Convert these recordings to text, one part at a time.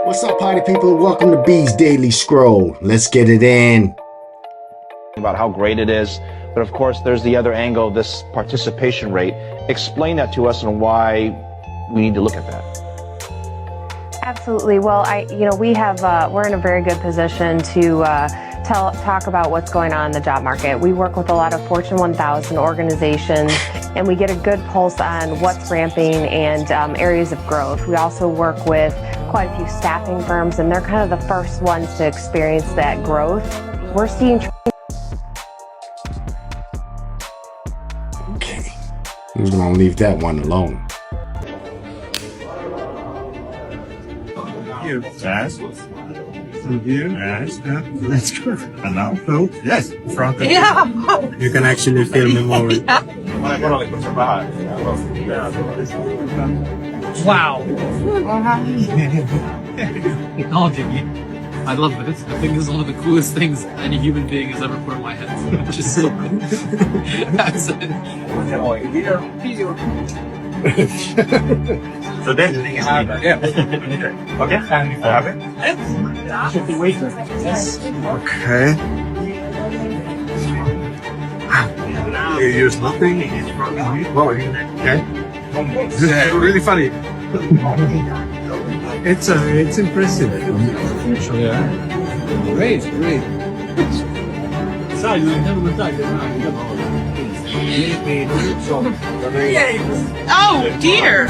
What's up, party people? Welcome to B's Daily Scroll. Let's get it in. About how great it is, but of course there's the other angle, this participation rate. Explain that to us and why we need to look at that. Absolutely. Well, we're in a very good position to talk about what's going on in the job market. We work with a lot of Fortune 1000 organizations, and we get a good pulse on what's ramping and areas of growth. We also work with quite a few staffing firms, and they're kind of the first ones to experience that growth. We're seeing. Okay, I'm just gonna leave that one alone. You guys. You guys. That's good. And now, Phil. Yes. Franco. Yeah. You can actually feel me more. Wow. Technology. I love this. I think this is one of the coolest things any human being has ever put in my head. Which is so cool. That's it. So then, yeah. Okay. Have it. Okay. You use nothing. Okay. This is really funny. It's impressive. Yeah. Great. Oh dear.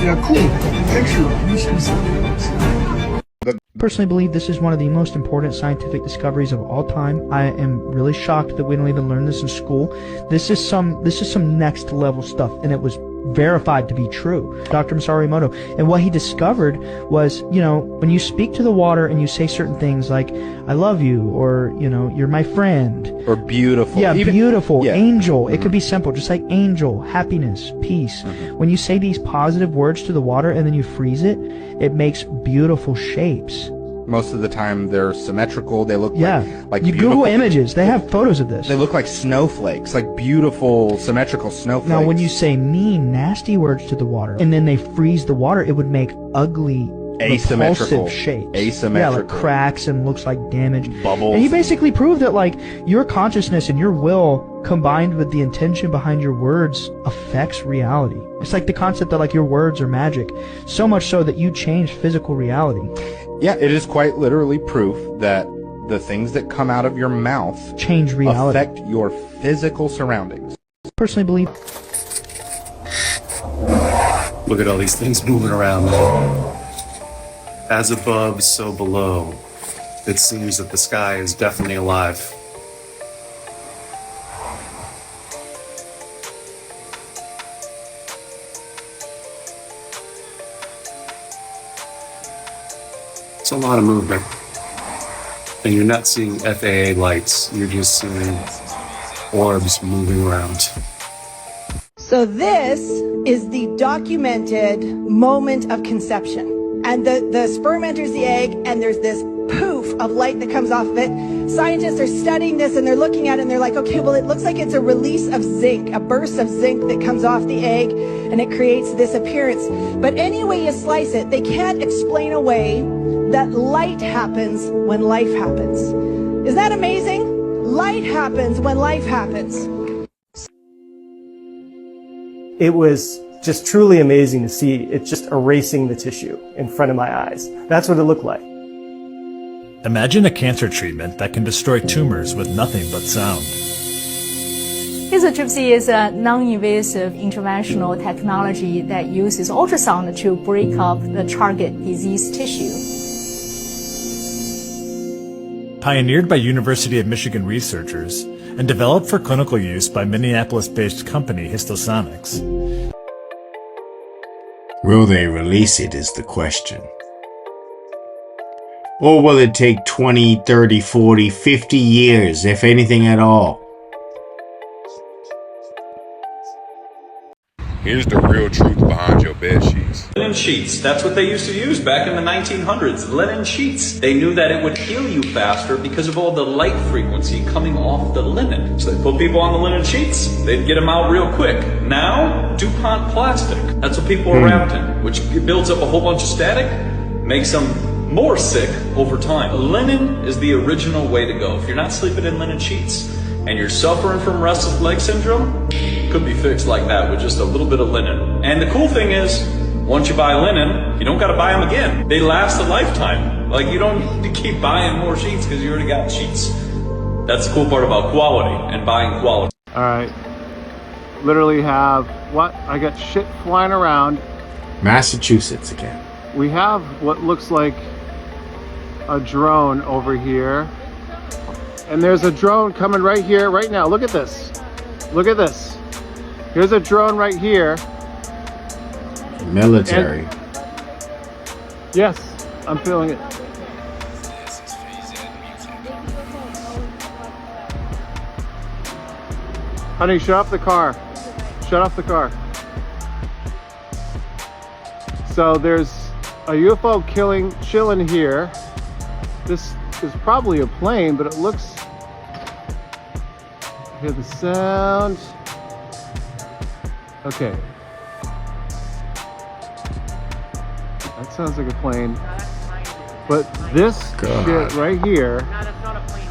Yeah, cool. Personally believe this is one of the most important scientific discoveries of all time. I am really shocked that we don't even learn this in school. This is some next level stuff, and it was verified to be true. Dr. Masaru Emoto, and what he discovered was, when you speak to the water and you say certain things like, I love you, or, you're my friend. Or beautiful. Yeah, beautiful. Yeah. Angel. It could be simple, just like angel, happiness, peace. When you say these positive words to the water and then you freeze it, it makes beautiful shapes. Most of the time they're symmetrical. They look like you beautiful. Google images. They have photos of this. They look like snowflakes, like beautiful symmetrical snowflakes. Now, when you say mean, nasty words to the water, and then they freeze the water, it would make ugly, asymmetrical repulsive shapes. Asymmetrical. Yeah, like cracks and looks like damage. Bubbles. And he basically proved that, your consciousness and your will combined with the intention behind your words affects reality. It's like the concept that, your words are magic. So much so that you change physical reality. Yeah, it is quite literally proof that the things that come out of your mouth change reality. Affect your physical surroundings. Personally believe. Look at all these things moving around, man. As above, so below. It seems that the sky is definitely alive. It's a lot of movement. And you're not seeing FAA lights, you're just seeing orbs moving around. So this is the documented moment of conception. And the sperm enters the egg, and there's this poof of light that comes off of it. Scientists are studying this, and they're looking at it, and they're like, okay, well, it looks like it's a release of zinc, a burst of zinc that comes off the egg, and it creates this appearance. But any way you slice it, they can't explain away that light happens when life happens. Isn't that amazing? Light happens when life happens. It was just truly amazing to see it just erasing the tissue in front of my eyes. That's what it looked like. Imagine a cancer treatment that can destroy tumors with nothing but sound. Lithotripsy is a non-invasive interventional technology that uses ultrasound to break up the target disease tissue. Pioneered by University of Michigan researchers and developed for clinical use by Minneapolis-based company Histosonics. Will they release it is the question. Or will it take 20, 30, 40, 50 years, if anything at all? Here's the real truth behind your bed sheets. Linen sheets. That's what they used to use back in the 1900s. Linen sheets. They knew that it would heal you faster because of all the light frequency coming off the linen. So they put people on the linen sheets. They'd get them out real quick. Now, DuPont plastic. That's what people are wrapped in, which builds up a whole bunch of static, makes them more sick over time. Linen is the original way to go. If you're not sleeping in linen sheets and you're suffering from restless leg syndrome, could be fixed like that with just a little bit of linen. And the cool thing is, once you buy linen, you don't got to buy them again. They last a lifetime. Like, you don't need to keep buying more sheets because you already got sheets. That's the cool part about quality and buying quality. All right, literally have what? I got shit flying around. Massachusetts again. We have what looks like a drone over here. And there's a drone coming right here, right now. Look at this. Look at this. Here's a drone right here. Military. And yes, I'm feeling it. Honey, shut off the car. Shut off the car. So there's a UFO chilling here. This is probably a plane, but it looks... Hear the sound. Okay. That sounds like a plane. But this shit right here. No, that's not a plane.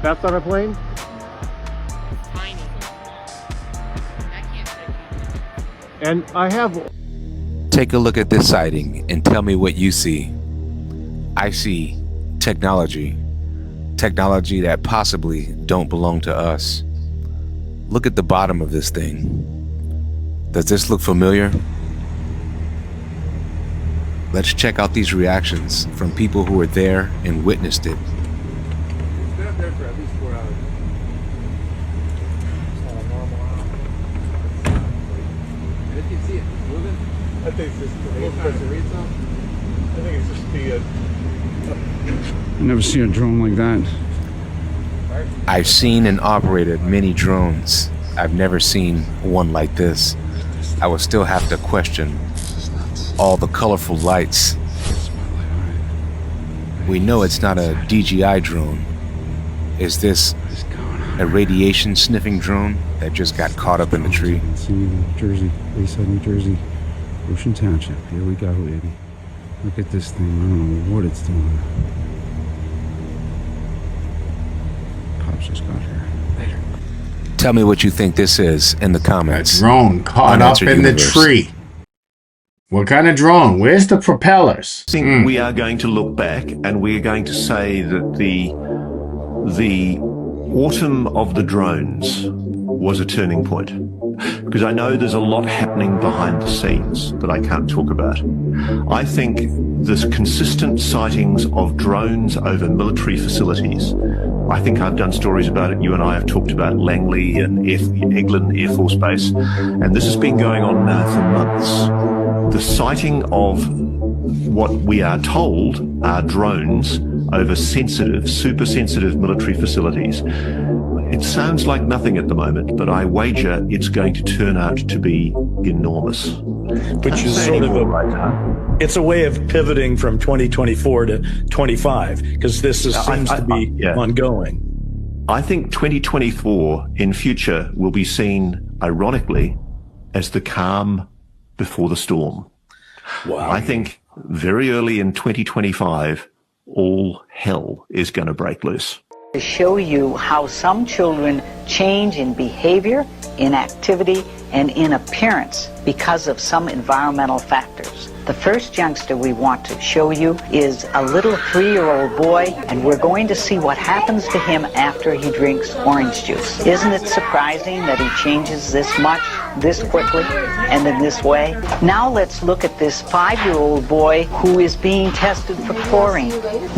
That's not a plane? Tiny. That can't take you. And I have... Take a look at this sighting and tell me what you see. I see technology. Technology that possibly don't belong to us. Look at the bottom of this thing. Does this look familiar? Let's check out these reactions from people who were there and witnessed it. It's been up there for at least 4 hours. It's not a normal hour. And if you see it moving, I think it's just the little person reads them. I think it's just the... I've never seen a drone like that. I've seen and operated many drones. I've never seen one like this. I would still have to question all the colorful lights. We know it's not a DJI drone. Is this a radiation sniffing drone that just got caught up in the tree? New Jersey, Bayside, New Jersey, Ocean Township. Here we go, baby. Look at this thing. I don't know what it's doing. Pops just got here. Later. Tell me what you think this is in the comments. A drone caught up in the tree. What kind of drone? Where's the propellers? I think we are going to look back and we are going to say that the autumn of the drones was a turning point. Because I know there's a lot happening behind the scenes that I can't talk about. I think there's consistent sightings of drones over military facilities. I think I've done stories about it. You and I have talked about Langley and Eglin Air Force Base. And this has been going on now for months. The sighting of what we are told are drones over sensitive, super sensitive military facilities. It sounds like nothing at the moment, but I wager it's going to turn out to be enormous. Which is sort of it's a way of pivoting from 2024 to 25, because this seems to be ongoing. I think 2024 in future will be seen, ironically, as the calm before the storm. Wow. I think very early in 2025, all hell is going to break loose. To show you how some children change in behavior, in activity, and in appearance because of some environmental factors. The first youngster we want to show you is a little 3-year-old boy, and we're going to see what happens to him after he drinks orange juice. Isn't it surprising that he changes this much, this quickly, and in this way? Now let's look at this 5-year-old boy who is being tested for chlorine.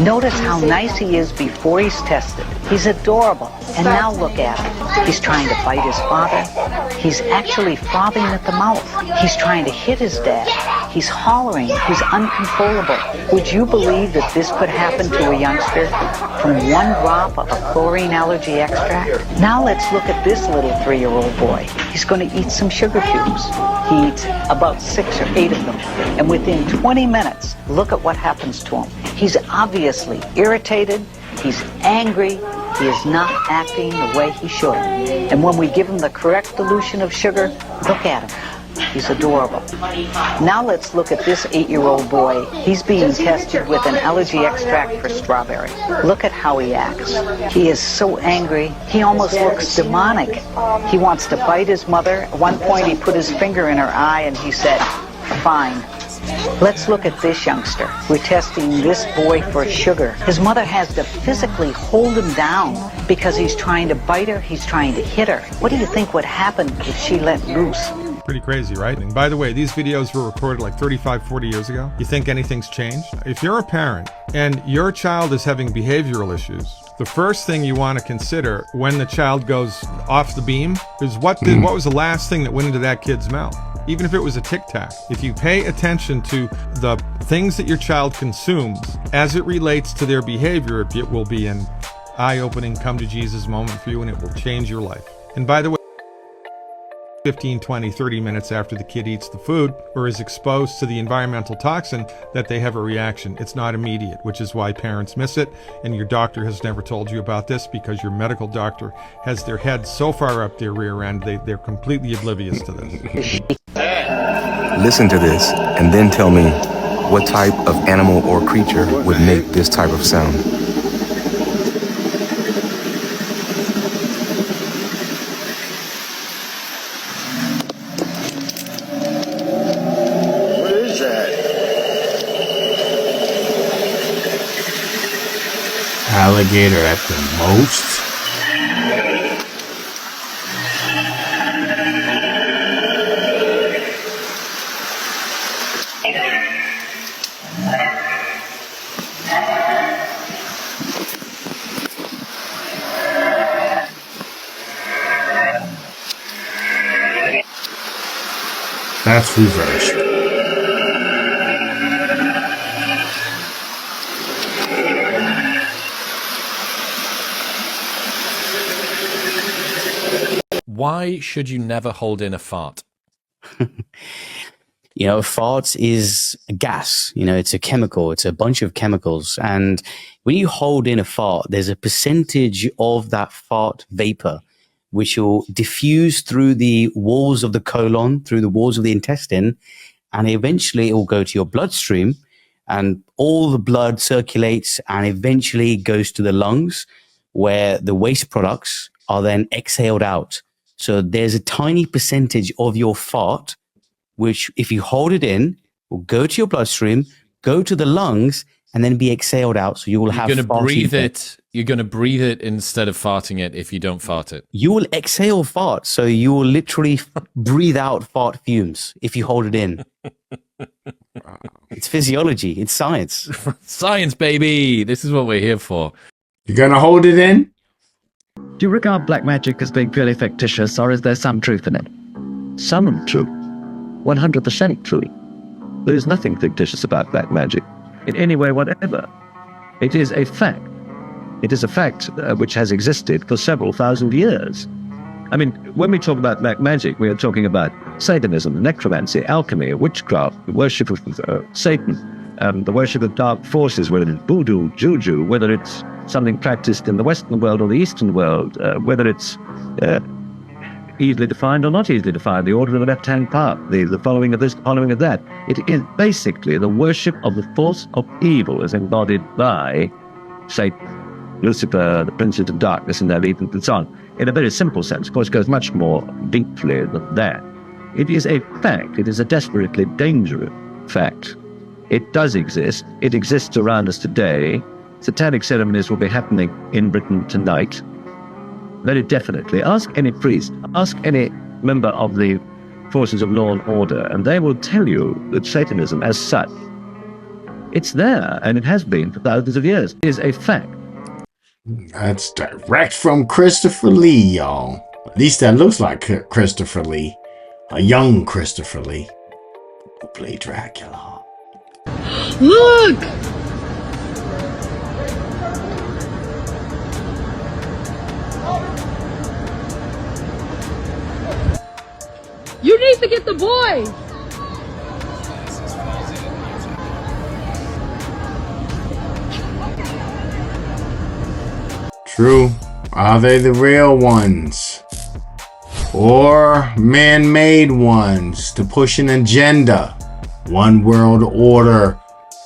Notice how nice he is before he's tested. He's adorable. And now look at him. He's trying to fight his father. He's actually frothing at the mouth. He's trying to hit his dad. He's hollering intolerant, who's uncontrollable. Would you believe that this could happen to a youngster from one drop of a chlorine allergy extract? Now let's look at this little 3-year-old boy. He's going to eat some sugar cubes. He eats about 6 or 8 of them. And within 20 minutes, look at what happens to him. He's obviously irritated. He's angry. He is not acting the way he should. And when we give him the correct dilution of sugar, look at him. He's adorable. Now let's look at this 8-year-old boy. He's being tested with an allergy extract for strawberry. Look at how he acts. He is so angry. He almost looks demonic. He wants to bite his mother. At one point he put his finger in her eye and he said, "Fine." Let's look at this youngster. We're testing this boy for sugar. His mother has to physically hold him down because he's trying to bite her, he's trying to hit her. What do you think would happen if she let loose? Pretty crazy, right? And by the way, these videos were recorded like 35, 40 years ago. You think anything's changed? If you're a parent and your child is having behavioral issues, the first thing you want to consider when the child goes off the beam is what was the last thing that went into that kid's mouth? Even if it was a Tic Tac. If you pay attention to the things that your child consumes as it relates to their behavior, it will be an eye-opening come to Jesus moment for you, and it will change your life. And by the way, 15, 20, 30 minutes after the kid eats the food or is exposed to the environmental toxin, that they have a reaction. It's not immediate, which is why parents miss it, and your doctor has never told you about this because your medical doctor has their head so far up their rear end, they're completely oblivious to this. Listen to this and then tell me what type of animal or creature would make this type of sound. What is that? Alligator at the most. That's reversed. Why should you never hold in a fart? You know, a fart is a gas. You know, it's a chemical. It's a bunch of chemicals. And when you hold in a fart, there's a percentage of that fart vapor which will diffuse through the walls of the colon, through the walls of the intestine, and eventually it will go to your bloodstream, and all the blood circulates and eventually goes to the lungs, where the waste products are then exhaled out. So there's a tiny percentage of your fart, which if you hold it in, will go to your bloodstream, go to the lungs, and then be exhaled out. So you will have. You're going to breathe it. You're going to breathe it instead of farting it if you don't fart it. You will exhale fart. So you will literally breathe out fart fumes if you hold it in. It's physiology. It's science. Science, baby. This is what we're here for. You're going to hold it in? Do you regard black magic as being purely fictitious, or is there some truth in it? Some truth. 100% true. There is nothing fictitious about black magic, in any way whatever. It is a fact. It is a fact which has existed for several thousand years. I mean, when we talk about black magic, we are talking about Satanism, necromancy, alchemy, witchcraft, the worship of Satan, the worship of dark forces, whether it's voodoo, juju, whether it's something practiced in the Western world or the Eastern world, whether it's easily defined or not easily defined, the order of the left-hand path, the following of this, following of that. It is basically the worship of the force of evil as embodied by Satan, Lucifer, the princes of darkness, and their legions, and so on. In a very simple sense, of course, it goes much more deeply than that. It is a fact. It is a desperately dangerous fact. It does exist. It exists around us today. Satanic ceremonies will be happening in Britain tonight. Very definitely. Ask any priest, ask any member of the forces of law and order, and they will tell you that Satanism as such, it's there, and it has been for thousands of years. It is a fact. That's direct from Christopher Lee, y'all. At least that looks like Christopher Lee. A young Christopher Lee who played Dracula. Look! You need to get the boys! True. Are they the real ones? Or man-made ones to push an agenda? One world order,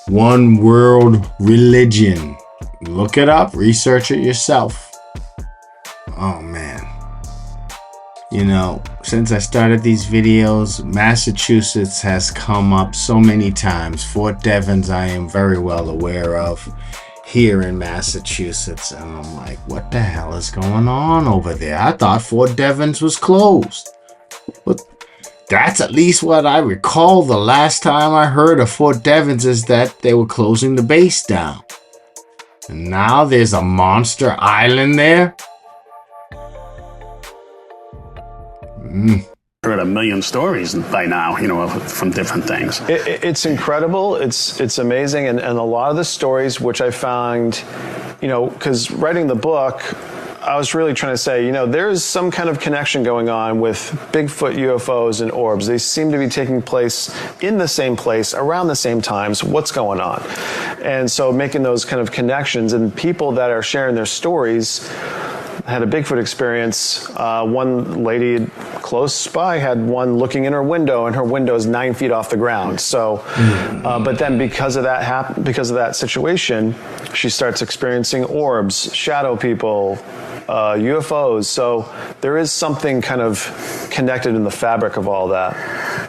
one world religion. Look it up, research it yourself. Oh man. You know, since I started these videos, Massachusetts has come up so many times. Fort Devens I am very well aware of here in Massachusetts. And I'm like, what the hell is going on over there? I thought Fort Devens was closed. But that's at least what I recall. The last time I heard of Fort Devens is that they were closing the base down. And now there's a monster island there? Heard a million stories by now, you know, from different things. It's incredible. It's amazing. And a lot of the stories which I found, you know, because writing the book, I was really trying to say, you know, there's some kind of connection going on with Bigfoot, UFOs, and orbs. They seem to be taking place in the same place around the same times. What's going on? And so making those kind of connections, and people that are sharing their stories had a Bigfoot experience. One lady close by had one looking in her window, and her window is 9 feet off the ground. So, but then because of that situation, she starts experiencing orbs, shadow people, UFOs. So there is something kind of connected in the fabric of all that.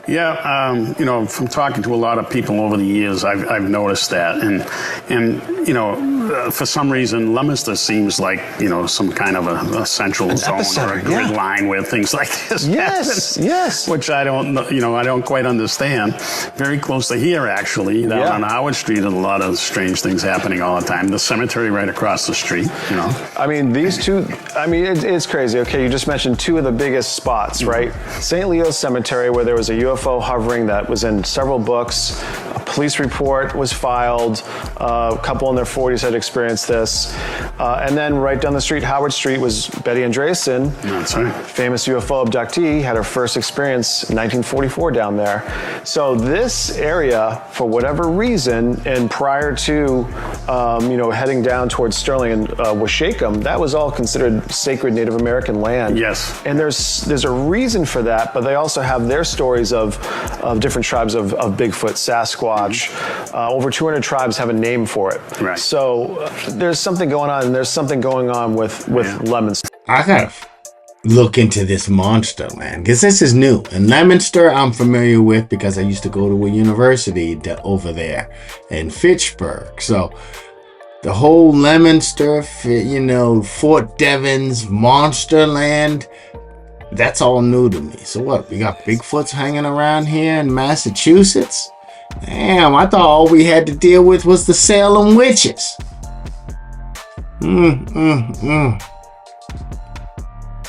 Yeah, you know, from talking to a lot of people over the years, I've noticed that, and you know, for some reason, Leominster seems like, you know, some kind of a central zone or a grid line where things like this happen, yes, which I don't, you know, I don't quite understand. Very close to here, actually, down on Howard Street, there's a lot of strange things happening all the time. The cemetery right across the street, you know. I mean, these two, I mean, it's crazy. Okay, you just mentioned two of the biggest spots, right? St. Leo's Cemetery, where there was a UFO hovering that was in several books. A police report was filed. A couple in their 40s had experienced this. And then right down the street, Howard Street, was Betty Andreasson. That's right. Famous UFO abductee, had her first experience in 1944 down there. So this area, for whatever reason, and prior to, you know, heading down towards Sterling and Washacum, that was all considered sacred Native American land. Yes. And there's a reason for that, but they also have their stories of different tribes of Bigfoot, Sasquatch. Over 200 tribes have a name for it. Right. So there's something going on, and there's something going on with Leominster. I gotta look into this monster land, because this is new. And Leominster I'm familiar with because I used to go to a university over there in Fitchburg. So the whole Leominster, you know, Fort Devens, monster land, that's all new to me. So what, we got Bigfoots hanging around here in Massachusetts? Damn, I thought all we had to deal with was the Salem witches.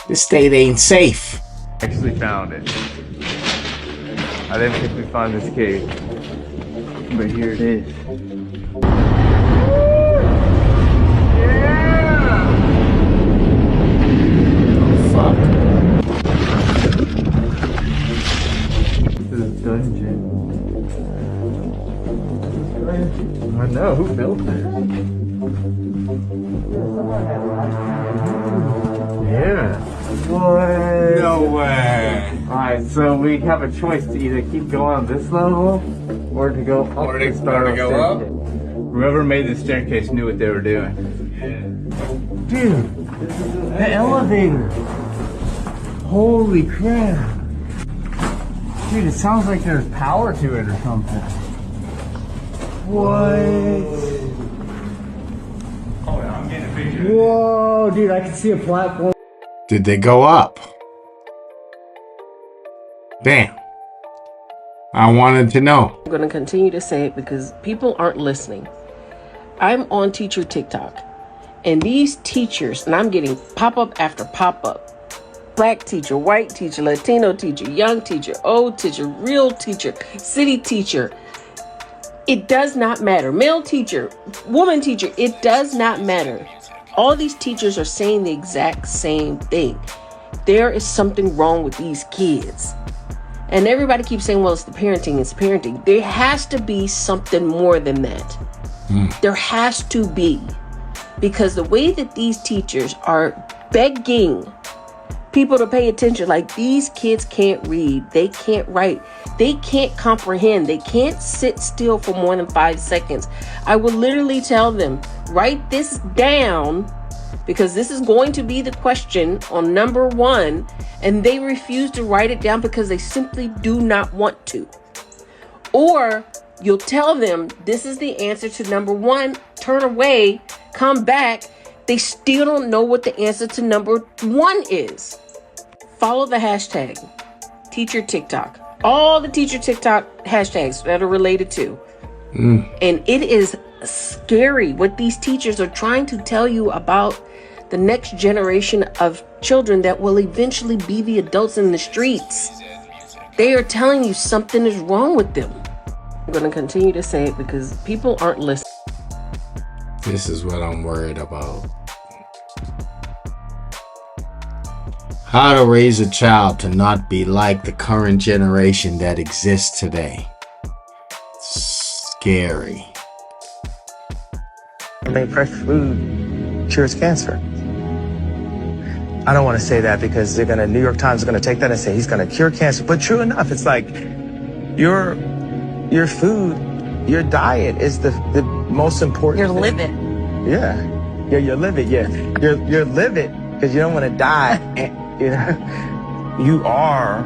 This state ain't safe. Actually found it. I didn't think we'd find this cave, but here it is. Dungeon. I know, who built it? Yeah. What? No way. Alright, so we have a choice to either keep going on this level or to go up. Or to go up? Whoever made the staircase knew what they were doing. Dude, the elevator. Holy crap. Dude, it sounds like there's power to it or something. What? Oh, yeah, I'm getting a picture. Whoa, dude, I can see a platform. Did they go up? Damn. I wanted to know. I'm going to continue to say it because people aren't listening. I'm on teacher TikTok, and these teachers, and I'm getting pop-up after pop-up. Black teacher, white teacher, Latino teacher, young teacher, old teacher, real teacher, city teacher. It does not matter. Male teacher, woman teacher, it does not matter. All these teachers are saying the exact same thing. There is something wrong with these kids. And everybody keeps saying, well, it's the parenting, it's parenting. There has to be something more than that. There has to be. Because the way that these teachers are begging people to pay attention, like these kids can't read, they can't write, they can't comprehend, they can't sit still for more than 5 seconds. I will literally tell them, write this down, because this is going to be the question on number 1, and they refuse to write it down because they simply do not want to. Or you'll tell them this is the answer to number 1, turn away, come back, they still don't know what the answer to number 1 is. Follow the hashtag Teacher TikTok. All the Teacher TikTok hashtags that are related to. And it is scary what these teachers are trying to tell you about the next generation of children that will eventually be the adults in the streets. They are telling you something is wrong with them. I'm going to continue to say it because people aren't listening. This is what I'm worried about. How to raise a child to not be like the current generation that exists today. Scary. I mean, fresh food cures cancer. I don't want to say that because New York Times is gonna take that and say he's gonna cure cancer. But true enough, it's like your food, your diet is the most important. You're living. Yeah, you're living. Yeah, you're living because you don't want to die. And, you know, you are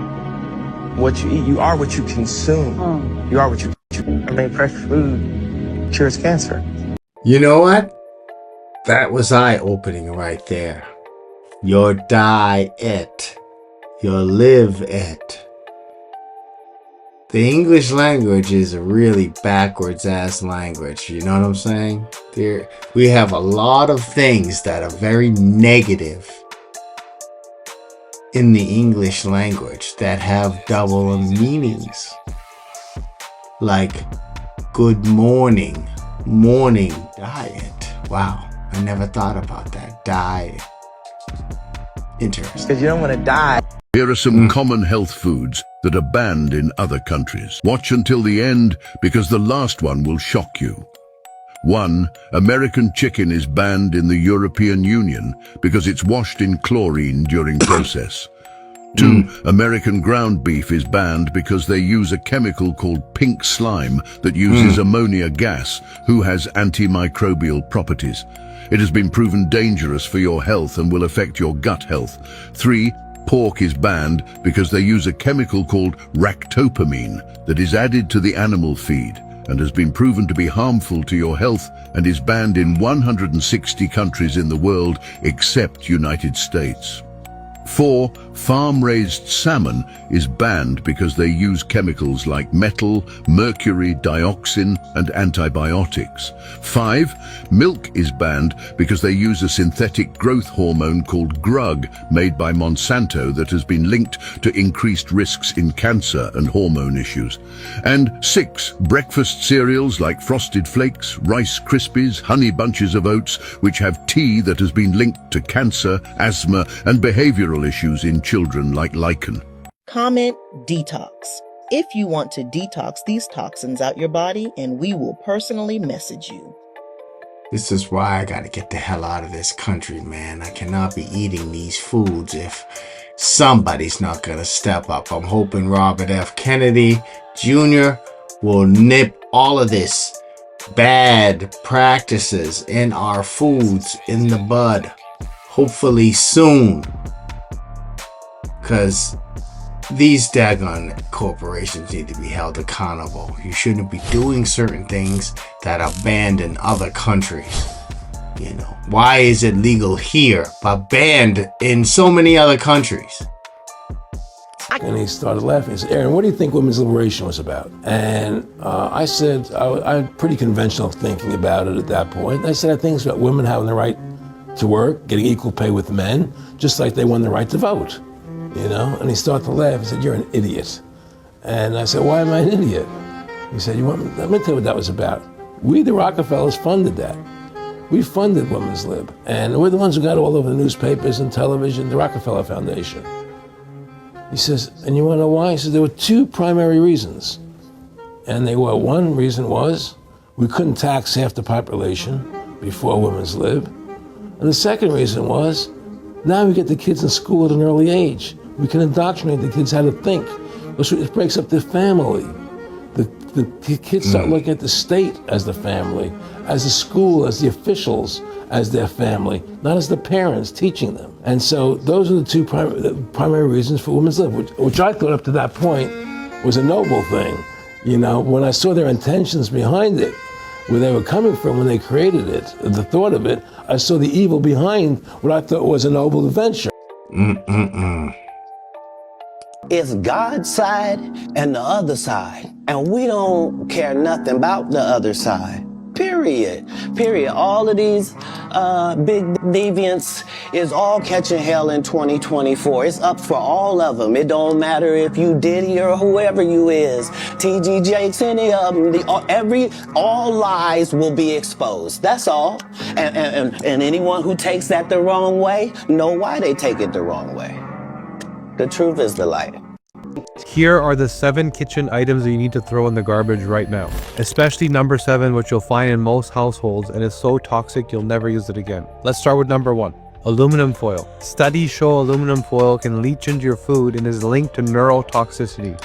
what you eat. You are what you consume. You are what you. I mean, fresh food cures cancer. You know what? That was eye-opening right there. Your diet. Your live it. The English language is a really backwards-ass language. You know what I'm saying? We have a lot of things that are very negative in the English language that have double meanings. Like good morning, morning diet. Wow, I never thought about that. Diet. Interesting. Because you don't want to die. Here are some common health foods that are banned in other countries. Watch until the end because the last one will shock you. 1. American chicken is banned in the European Union because it's washed in chlorine during process. 2. American ground beef is banned because they use a chemical called pink slime that uses ammonia gas, who has antimicrobial properties. It has been proven dangerous for your health and will affect your gut health. 3. Pork is banned because they use a chemical called ractopamine that is added to the animal feed and has been proven to be harmful to your health and is banned in 160 countries in the world except United States. 4. Farm-raised salmon is banned because they use chemicals like metal, mercury, dioxin, and antibiotics. 5. Milk is banned because they use a synthetic growth hormone called GRUG made by Monsanto that has been linked to increased risks in cancer and hormone issues. And 6. Breakfast cereals like Frosted Flakes, Rice Krispies, Honey Bunches of Oats, which have tea that has been linked to cancer, asthma, and behavioral issues in children like lichen. Comment detox if you want to detox these toxins out your body, and we will personally message you. This is why I gotta get the hell out of this country, man. I cannot be eating these foods if somebody's not gonna step up. I'm hoping Robert F. Kennedy Jr. will nip all of this bad practices in our foods in the bud. Hopefully soon. Because these daggone corporations need to be held accountable. You shouldn't be doing certain things that are banned in other countries. You know, why is it legal here but banned in so many other countries? And he started laughing. He said, Aaron, what do you think women's liberation was about? And I said, I had pretty conventional thinking about it at that point. I said, I think it's about women having the right to work, getting equal pay with men, just like they won the right to vote. You know, and he started to laugh. He said, you're an idiot. And I said, why am I an idiot? He said, let me tell you what that was about. We, the Rockefellers, funded that. We funded Women's Lib. And we're the ones who got all over the newspapers and television, the Rockefeller Foundation. He says, and you want to know why? He says, there were two primary reasons. And one reason was we couldn't tax half the population before Women's Lib. And the second reason was, now we get the kids in school at an early age. We can indoctrinate the kids how to think. It breaks up the family. The kids start looking at the state as the family, as the school, as the officials, as their family, not as the parents teaching them. And so those are the two primary reasons for Women's Lib, which I thought up to that point was a noble thing. You know, when I saw their intentions behind it, where they were coming from when they created it, the thought of it, I saw the evil behind what I thought was a noble venture. It's God's side and the other side. And we don't care nothing about the other side. Period. All of these big deviants is all catching hell in 2024. It's up for all of them. It don't matter if you Diddy or whoever you is. T.G. Jakes, any of them. All lies will be exposed. That's all. And anyone who takes that the wrong way, know why they take it the wrong way. The truth is the light. Here are the 7 kitchen items that you need to throw in the garbage right now. Especially number 7, which you'll find in most households and is so toxic you'll never use it again. Let's start with number 1. Aluminum foil. Studies show aluminum foil can leach into your food and is linked to neurotoxicity.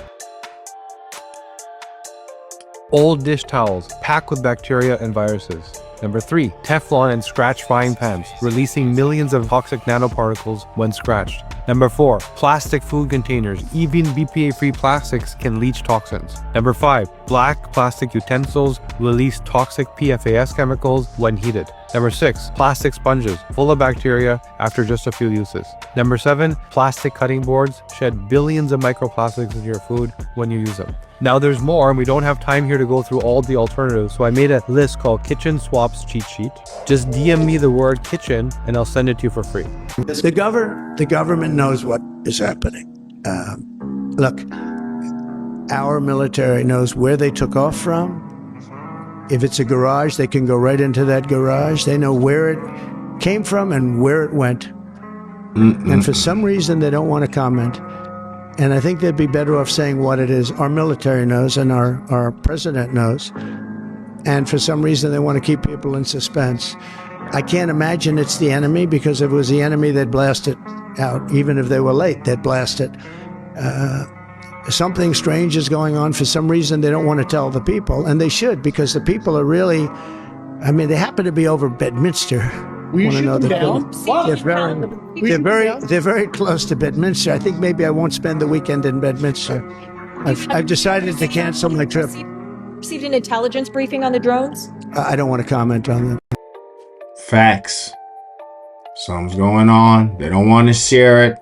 Old dish towels, packed with bacteria and viruses. Number 3, Teflon and scratch frying pans, releasing millions of toxic nanoparticles when scratched. Number 4, plastic food containers. Even BPA-free plastics can leach toxins. Number 5, black plastic utensils release toxic PFAS chemicals when heated. Number 6, plastic sponges, full of bacteria after just a few uses. Number 7, plastic cutting boards shed billions of microplastics into your food when you use them. Now there's more, and we don't have time here to go through all the alternatives, so I made a list called Kitchen Swaps Cheat Sheet. Just DM me the word kitchen, and I'll send it to you for free. The government knows what is happening. Look, our military knows where they took off from. If it's a garage, they can go right into that garage. They know where it came from and where it went. And for some reason, they don't want to comment. And I think they'd be better off saying what it is. Our military knows and our president knows. And for some reason, they want to keep people in suspense. I can't imagine it's the enemy, because if it was the enemy, they'd blast it out. Even if they were late, they'd blast it. Something strange is going on. For some reason, they don't want to tell the people, and they should, because the people are really, I mean, they happen to be over Bedminster. Will you shoot them down? They're very close to Bedminster. I think maybe I won't spend the weekend in Bedminster. I've decided to cancel my trip. Received an intelligence briefing on the drones? I don't want to comment on them. Facts. Something's going on. They don't want to share it.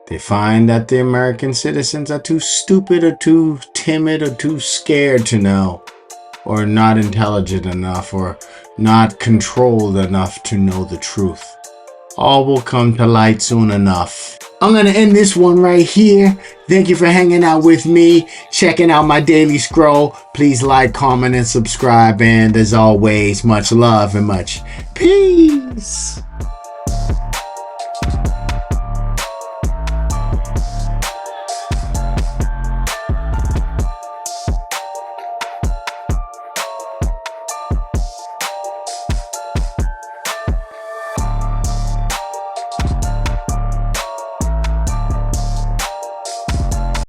They find that the American citizens are too stupid or too timid or too scared to know, or not intelligent enough, or not controlled enough to know the truth. All will come to light soon enough. I'm going to end this one right here. Thank you for hanging out with me, checking out my daily scroll. Please like, comment, and subscribe. And as always, much love and much peace.